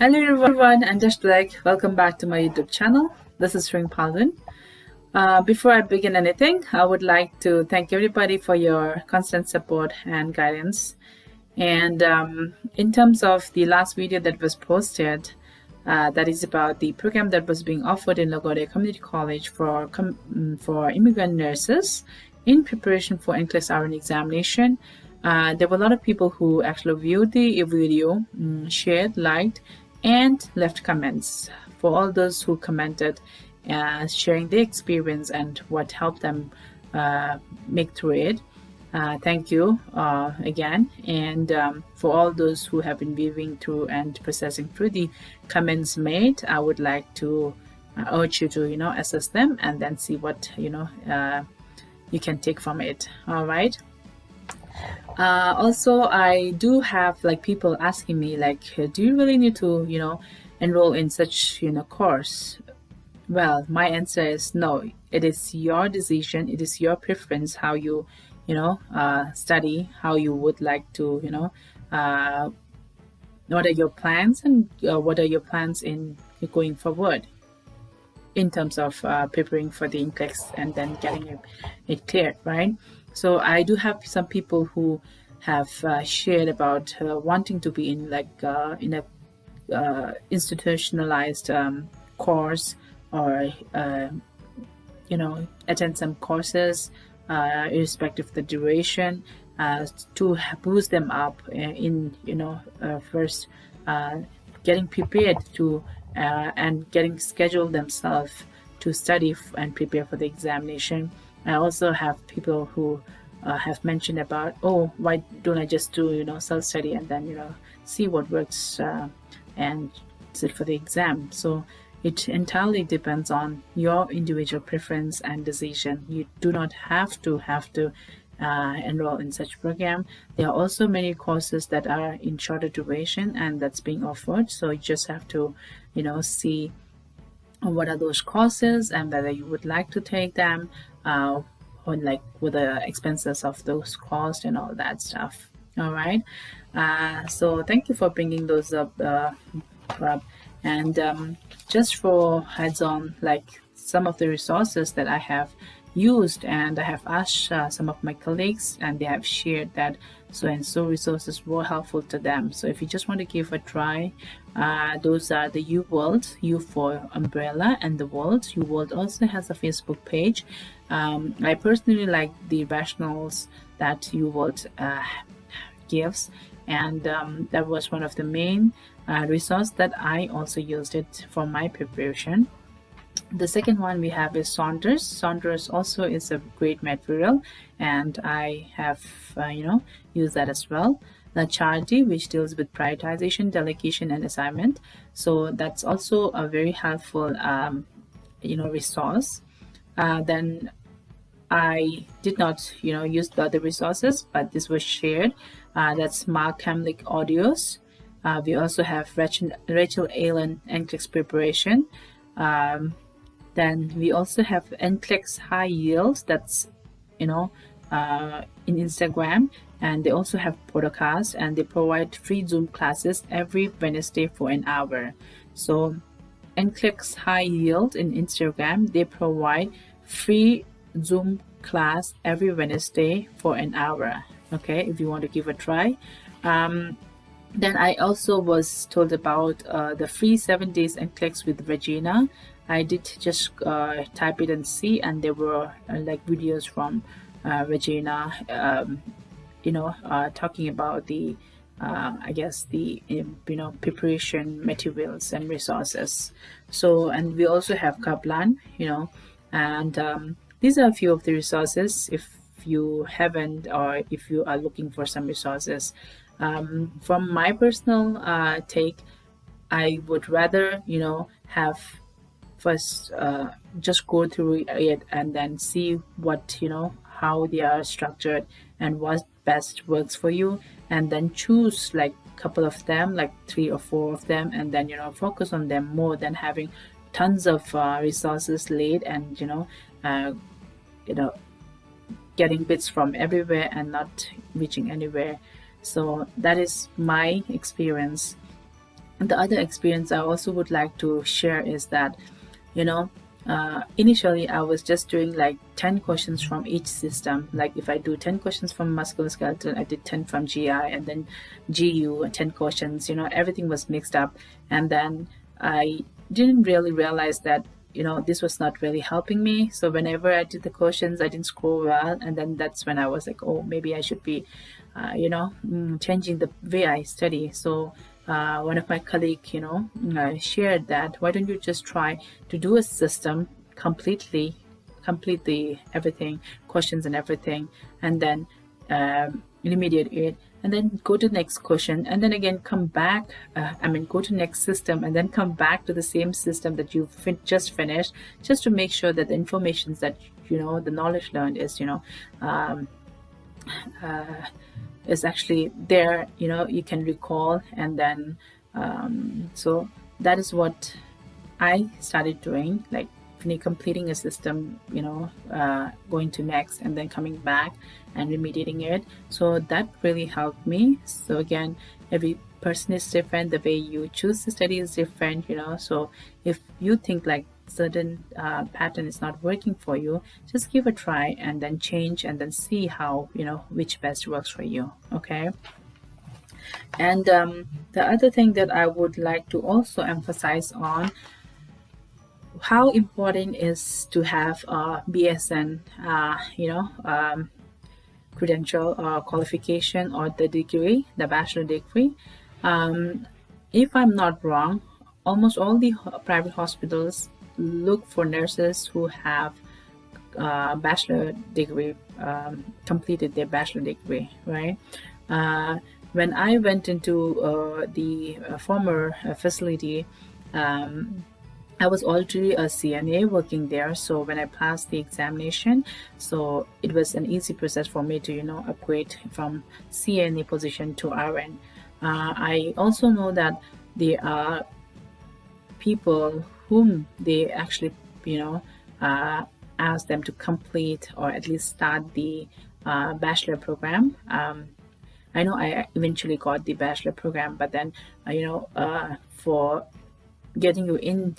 Hello everyone, I'm just like welcome back to my YouTube channel. This is Ring Palvin. Before I begin anything, I would like to thank everybody for your constant support and guidance. And in terms of the last video that was posted, that is about the program that was being offered in LaGuardia Community College for immigrant nurses in preparation for NCLEX RN examination. There were a lot of people who actually viewed the video, shared, liked, and left comments. For all those who commented, sharing their experience and what helped them make through it, thank you again. And for all those who have been viewing through and processing through the comments made, I would like to urge you to assess them and then see what you can take from it. All right. Also, I do have like people asking me like, do you really need to enroll in such course? Well, my answer is no. It is your decision. It is your preference how you study, how you would like to what are your plans, and what are your plans in going forward in terms of preparing for the NCLEX and then getting it cleared, right? So I do have some people who have shared about wanting to be in in a institutionalized course, or attend some courses irrespective of the duration, to boost them up in first getting prepared to and getting scheduled themselves to study and prepare for the examination. I also have people who have mentioned about, oh, why don't I just do self-study and then see what works and sit for the exam. So it entirely depends on your individual preference and decision. You do not have to enroll in such program. There are also many courses that are in shorter duration and that's being offered, so you just have to see what are those courses and whether you would like to take them, or like with the expenses of those costs and all that stuff. All right. So thank you for bringing those up, and just for heads on, like some of the resources that I have used, and I have asked some of my colleagues and they have shared that so and so resources were helpful to them. So if you just want to give a try, those are the UWorld, U for umbrella, and the World. UWorld also has a Facebook page. I personally like the rationales that UWorld gives, and that was one of the main resource that I also used it for my preparation. The second one we have is Saunders. Saunders also is a great material, and I have used that as well. The Charity, which deals with prioritization, delegation, and assignment. So that's also a very helpful resource. Then I did not use the other resources, but this was shared. That's Mark Hamlick Audios. We also have Rachel Allen NCLEX preparation. Then we also have NCLEX High Yield, that's in Instagram, and they also have podcasts, and they provide free Zoom classes every Wednesday for an hour. So NCLEX High Yield in Instagram, they provide free Zoom class every Wednesday for an hour. Okay, if you want to give a try. Then I also was told about the free 7 days NCLEX with Regina. I did just type it and see, and there were like videos from Regina, talking about the I guess the preparation materials and resources. So, and we also have Kaplan, and these are a few of the resources. If you haven't, or if you are looking for some resources, from my personal take, I would rather have first just go through it and then see what how they are structured and what best works for you, and then choose like a couple of them, like 3 or 4 of them, and then focus on them more than having tons of resources laid and getting bits from everywhere and not reaching anywhere. So that is my experience. the other experience I also would like to share is that, you know, initially I was just doing like 10 questions from each system. Like if I do 10 questions from musculoskeletal, I did 10 from GI, and then GU, 10 questions, everything was mixed up. And then I didn't really realize that, this was not really helping me. So whenever I did the questions, I didn't score well. And then that's when I was like, oh, maybe I should be, changing the way I study. So one of my colleagues, shared that, why don't you just try to do a system completely, complete the everything, questions and everything, and then remediate it, and then go to the next question, and then again come back, go to next system, and then come back to the same system that you just finished, just to make sure that the information that, the knowledge learned is actually there, you can recall. And then so that is what I started doing, like completing a system, going to next and then coming back and remediating it. So that really helped me. So again, every person is different, the way you choose to study is different, so if you think like certain pattern is not working for you, just give a try and then change and then see how, which best works for you. Okay. And the other thing that I would like to also emphasize on, how important is to have a BSN credential or qualification, or the degree, the bachelor degree. If I'm not wrong, almost all the private hospitals look for nurses who have bachelor degree, completed their bachelor degree, right? When I went into the former facility, I was already a CNA working there. So when I passed the examination, so it was an easy process for me to, upgrade from CNA position to RN. I also know that there are people whom they actually, ask them to complete or at least start the bachelor program. I know I eventually got the bachelor program, but then, for getting you in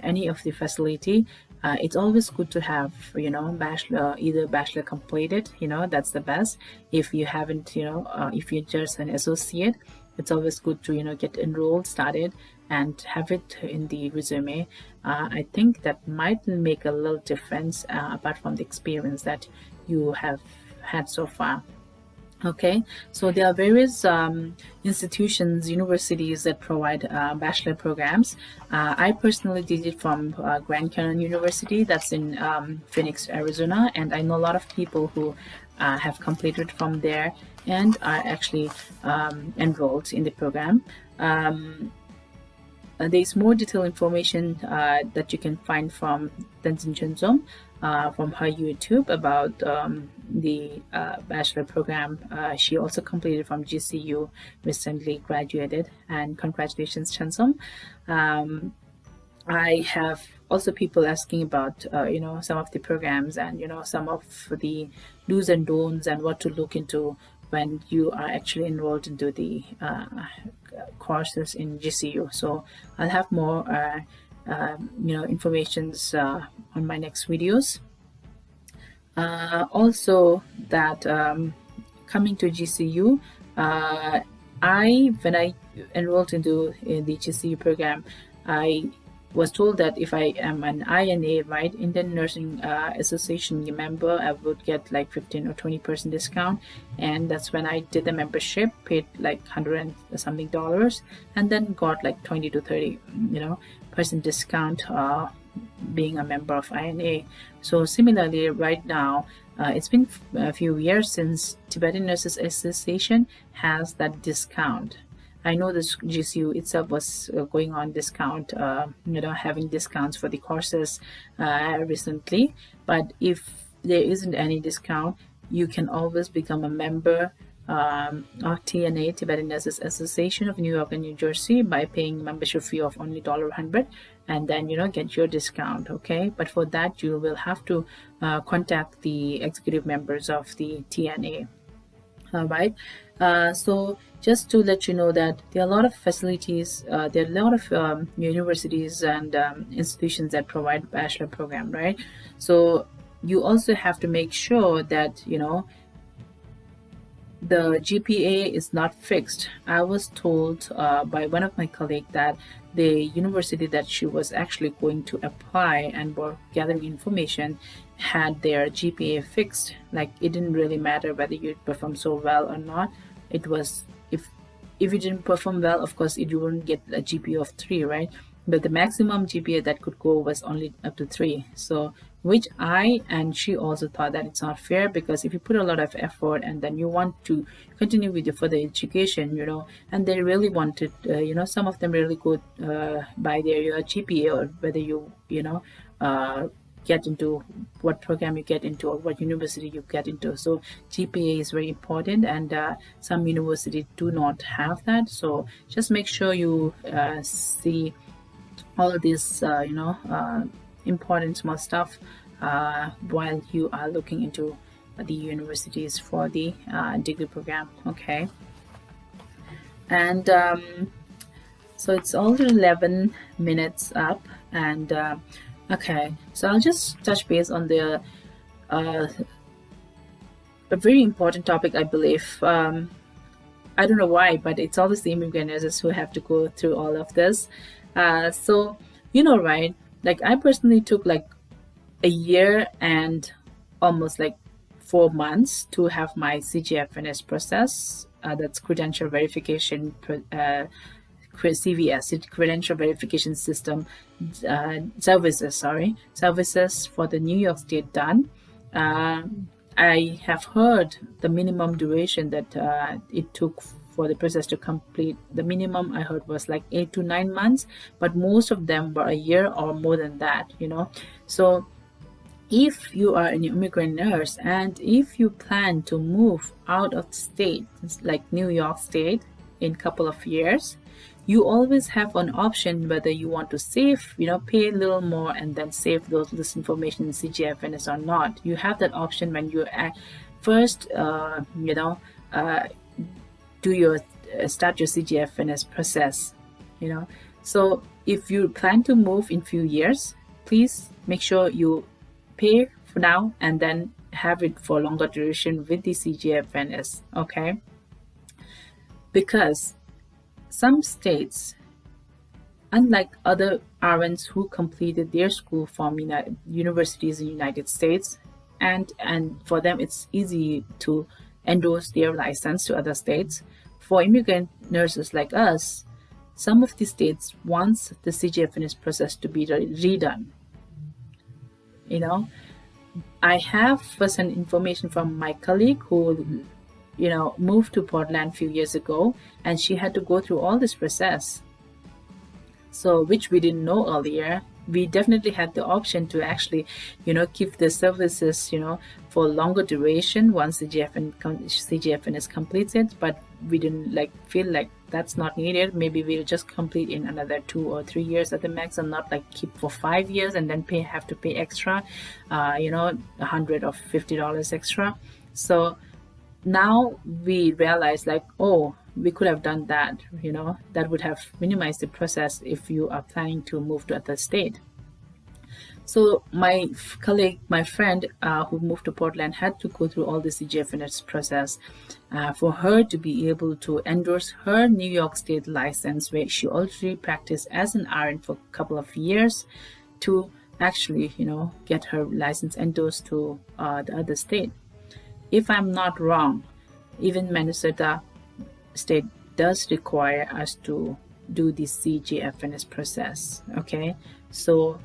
any of the facility, it's always good to have, either bachelor completed, that's the best. If you haven't, if you're just an associate, it's always good to, get enrolled, started, and have it in the resume. I think that might make a little difference, apart from the experience that you have had so far. Okay, so there are various institutions, universities that provide bachelor programs. I personally did it from Grand Canyon University, that's in Phoenix, Arizona, and I know a lot of people who have completed from there and are actually enrolled in the program. There's more detailed information that you can find from Tenzin Chunzom, from her YouTube, about the bachelor program. She also completed from GCU, recently graduated, and congratulations, Chunzom. I have also people asking about some of the programs and some of the do's and don'ts and what to look into when you are actually enrolled into the courses in GCU. So I'll have more informations on my next videos. Also, that coming to GCU, when I enrolled into the GCU program, I was told that if I am an INA, right, Indian Nursing Association member, I would get like 15 or 20% discount. And that's when I did the membership, paid like $100 and something, and then got like 20 to 30 percent discount being a member of INA. So similarly, right now, it's been a few years since Tibetan Nurses Association has that discount. I know this GCU itself was going on discount, having discounts for the courses recently. But if there isn't any discount, you can always become a member of TNA, Tibetan Nurses Association of New York and New Jersey, by paying membership fee of only $100, and then get your discount. Okay, but for that you will have to contact the executive members of the TNA. All right. So just to let you know that there are a lot of facilities, there are a lot of universities and institutions that provide bachelor program, right? So you also have to make sure that the GPA is not fixed. I was told by one of my colleagues that the university that she was actually going to apply and were gathering information had their GPA fixed. Like it didn't really matter whether you perform so well or not. It was if you didn't perform well, of course, you wouldn't get a GPA of 3, right? But the maximum GPA that could go was only up to 3. So, which I and she also thought that it's not fair, because if you put a lot of effort and then you want to continue with your further education, and they really wanted, some of them really go by their GPA, or whether get into what program you get into or what university you get into. So GPA is very important, and some universities do not have that. So just make sure you see all of these important small stuff while you are looking into the universities for the degree program. Okay. And so it's already 11 minutes up, and okay, so I'll just touch base on the a very important topic, I believe. I don't know why, but it's always the immigrant nurses who have to go through all of this. So, right? Like I personally took like a year and almost like 4 months to have my CGFNS process. That's credential verification. CVS, Credential Verification System services for the New York State done. I have heard the minimum duration that it took for the process to complete. The minimum I heard was like 8 to 9 months, but most of them were a year or more than that. So if you are an immigrant nurse and if you plan to move out of state, like New York State, in a couple of years, you always have an option whether you want to save, pay a little more and then save this information in CGFNS or not. You have that option when you first, do your start your CGFNS process. So if you plan to move in few years, please make sure you pay for now and then have it for longer duration with the CGFNS. Okay, because some states, unlike other RNs who completed their school from universities in the United States, and for them it's easy to endorse their license to other states. For immigrant nurses like us, some of the states wants the CGFNS process to be redone. I have first-hand information from my colleague who moved to Portland a few years ago, and she had to go through all this process. So, which we didn't know earlier. We definitely had the option to actually, keep the services, for longer duration once the CGFN is completed, but we didn't feel like that's not needed. Maybe we'll just complete in another 2 or 3 years at the max, and not keep for 5 years and then have to pay extra, $100 or $50 extra. So now we realize we could have done that. That would have minimized the process if you are planning to move to another state. So my colleague, my friend who moved to Portland, had to go through all the CGFNS process for her to be able to endorse her New York State license, where she already practiced as an RN for a couple of years, to actually, get her license endorsed to the other state. If I'm not wrong, even Minnesota State does require us to do the CGFNS process. Okay, so,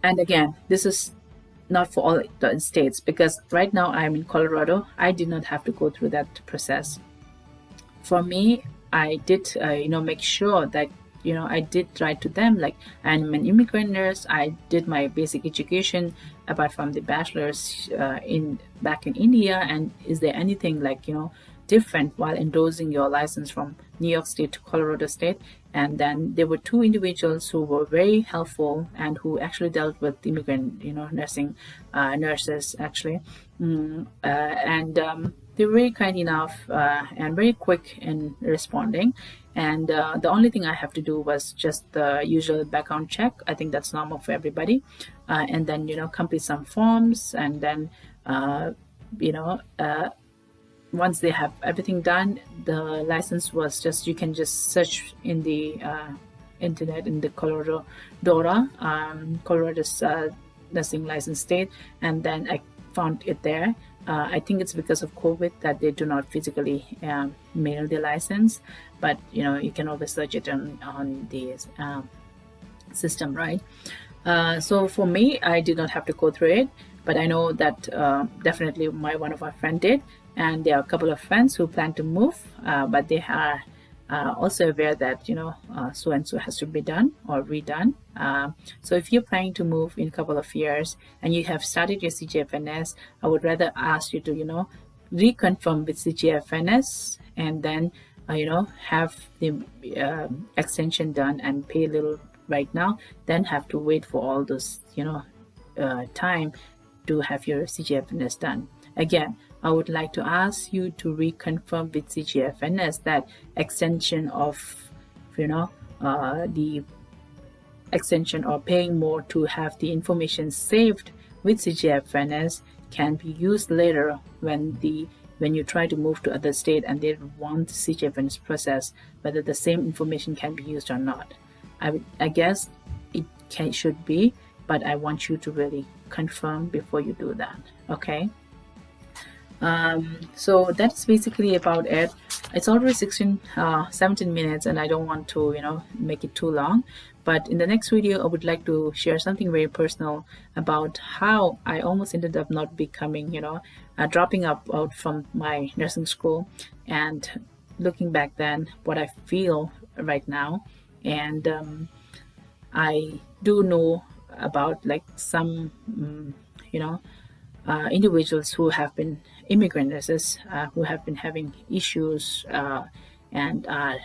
and again, this is not for all the states, because right now I'm in Colorado. I did not have to go through that process. For me, I did, make sure that I did write to them I'm an immigrant nurse. I did my basic education apart from the bachelor's back in India, and is there anything different while endorsing your license from New York State to Colorado State. And then there were two individuals who were very helpful and who actually dealt with immigrant, nursing nurses actually. They were very kind enough and very quick in responding. And the only thing I have to do was just the usual background check. I think that's normal for everybody. And then, complete some forms. And then, once they have everything done, the license was just, you can just search in the internet in the Colorado DORA, Colorado's nursing license state, and then I found it there. I think it's because of COVID that they do not physically mail the license, but you can always search it on the system, right? So for me, I did not have to go through it, but I know that definitely one of my friends did. And there are a couple of friends who plan to move, but they are also aware that so and so has to be done or redone. So if you're planning to move in a couple of years and you have started your CGFNS, I would rather ask you to reconfirm with CGFNS and then have the extension done and pay a little right now, then have to wait for all those time to have your CGFNS done. Again, I would like to ask you to reconfirm with CGFNS that extension of, the extension or paying more to have the information saved with CGFNS can be used later when you try to move to other state and they want the CGFNS process, whether the same information can be used or not. I guess it should be, but I want you to really confirm before you do that, okay? So that's basically about it. It's already 17 minutes and I don't want to make it too long, but in the next video I would like to share something very personal about how I almost ended up not becoming dropping out from my nursing school, and looking back then what I feel right now. And I do know about like some individuals who have been immigrant nurses who have been having issues and are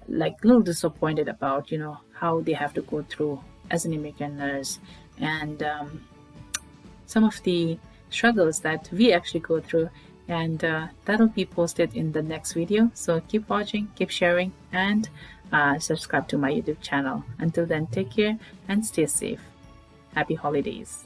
like a little disappointed about how they have to go through as an immigrant nurse, and some of the struggles that we actually go through, and that'll be posted in the next video. So keep watching, keep sharing, and subscribe to my YouTube channel. Until then, take care and stay safe. Happy holidays.